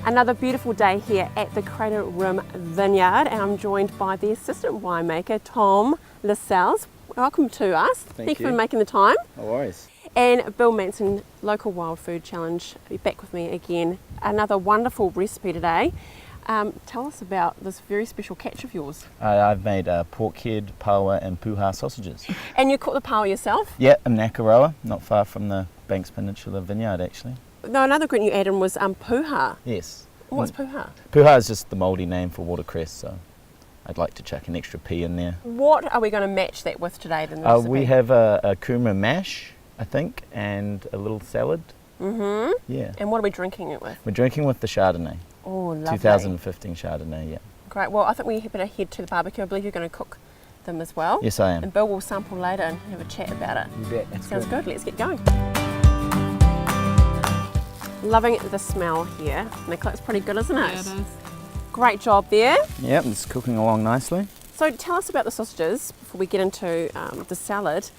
Another beautiful day here at the Crater Rim Vineyard, and I'm joined by the assistant winemaker, Tom Lascelles. Welcome to us. Thank you for making the time. No worries. And Bill Manson, Local Wild Food Challenge, back with me again. Another wonderful recipe today. Tell us about this very special catch of yours. I've made pork head, Paua and Puha sausages. And you cook the Paua yourself? Yeah, in Nakaroa, not far from the Banks Peninsula Vineyard actually. No, another ingredient you added in was Puha. Yes. What's Puha? Puha is just the mouldy name for watercress, so I'd like to chuck an extra P in there. What are we going to match that with today then? We have a Kumara mash, I think, and a little salad. Mm-hmm. Yeah. And what are we drinking it with? We're drinking with the Chardonnay. Oh, lovely. 2015 Chardonnay, yeah. Great. Well, I think we better head to the barbecue. I believe you're going to cook them as well. Yes, I am. And Bill will sample later and have a chat about it. You bet. That's Sounds good. Let's get going. Loving the smell here. Nicola, it's pretty good, isn't it? Yeah, it is. Great job there. Yep, it's cooking along nicely. So tell us about the sausages before we get into the salad.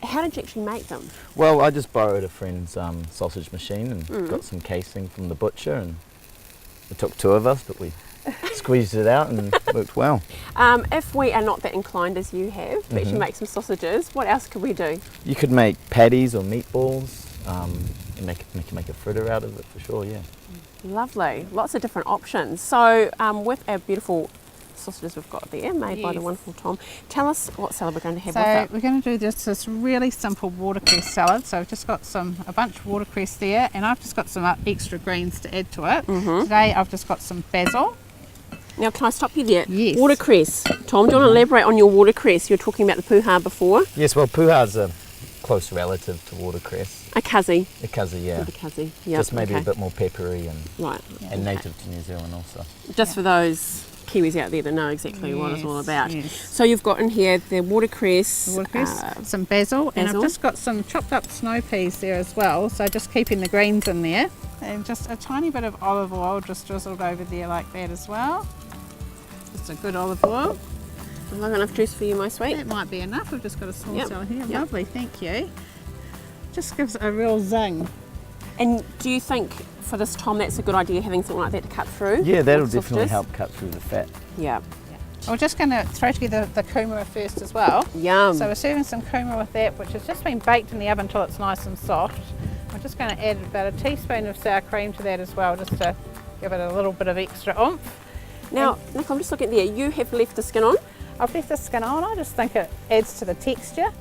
How did you actually make them? Well, I just borrowed a friend's sausage machine and got some casing from the butcher, and it took two of us, but we squeezed it out and it worked well. If we are not that inclined as you have to actually make some sausages, what else could we do? You could make patties or meatballs, and make a fritter out of it for sure, yeah. Lovely. Lots of different options. So with our beautiful sausages we've got there, made by the wonderful Tom, tell us what salad we're going to have with it. So we're going to do this really simple watercress salad. So I've just got a bunch of watercress there, and I've just got some extra greens to add to it. Today I've just got some basil. Now can I stop you there? Yes. Watercress. Tom, do you want to elaborate on your watercress? You were talking about the Puha before. Yes, well, Puha is a close relative to watercress. A cuzzy. A cuzzy, yeah. A cuzzy, yeah. Just maybe a bit more peppery and right. And native to New Zealand also. Just for those Kiwis out there that know exactly what it's all about. Yes. So you've got in here the watercress, some basil, and I've just got some chopped up snow peas there as well, so just keeping the greens in there. And just a tiny bit of olive oil just drizzled over there like that as well. Just a good olive oil. Long enough juice for you, my sweet. That might be enough. I've just got a small cell here. Yep. Lovely, thank you. Just gives a real zing. And do you think for this, Tom, that's a good idea, having something like that to cut through? Yeah, that'll with definitely sausages? help cut through the fat. Yeah. We're just going to throw together the kumara first as well. Yum. So we're serving some kumara with that, which has just been baked in the oven until it's nice and soft. We're just going to add about a teaspoon of sour cream to that as well, just to give it a little bit of extra oomph. Now, Nick, I'm just looking there. You have left the skin on. I've left the skin on. I just think it adds to the texture,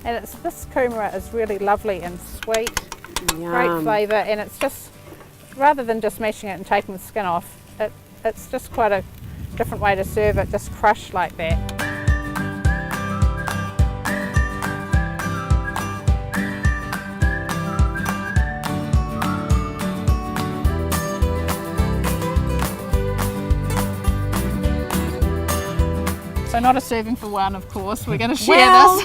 and this kumara is really lovely and sweet, great flavour, and it's just, rather than just mashing it and taking the skin off, it's just quite a different way to serve it, just crushed like that. So not a serving for one, of course. We're going to share this.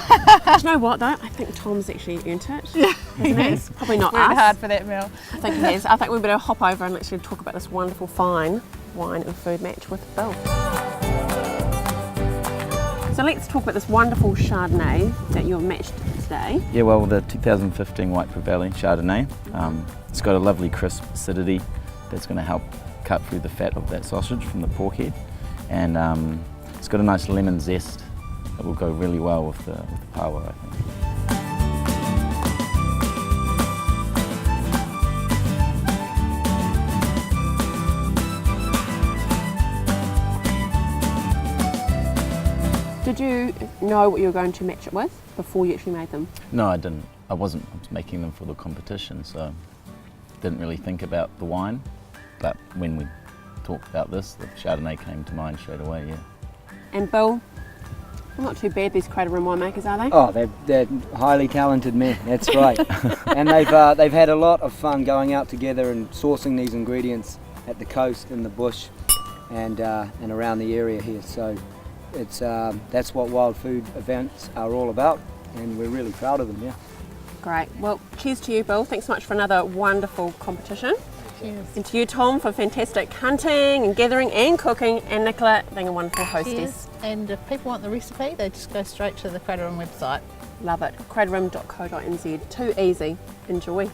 Do you know what though? I think Tom's actually earned it. Yes. Probably not Worked us. hard for that meal. I think he has. I think we better hop over and actually talk about this wonderful fine wine and food match with Bill. So let's talk about this wonderful Chardonnay that you've matched today. Yeah, well, the 2015 White Valley Chardonnay. It's got a lovely crisp acidity that's going to help cut through the fat of that sausage from the pork head, and it's got a nice lemon zest that will go really well with the Paua, I think. Did you know what you were going to match it with before you actually made them? No, I didn't. I was making them for the competition, so didn't really think about the wine. But when we talked about this, the Chardonnay came to mind straight away, yeah. And Bill, they're not too bad, these Crater Rim winemakers, are they? Oh, they're highly talented men, that's right. And they've had a lot of fun going out together and sourcing these ingredients at the coast, in the bush, and around the area here. So that's what wild food events are all about, and we're really proud of them, yeah. Great. Well, cheers to you, Bill. Thanks so much for another wonderful competition. Cheers. And to you, Tom, for fantastic hunting and gathering and cooking, and Nicola being a wonderful hostess. Cheers. And if people want the recipe, they just go straight to the Crater Rim website. Love it. craterrim.co.nz. Too easy. Enjoy.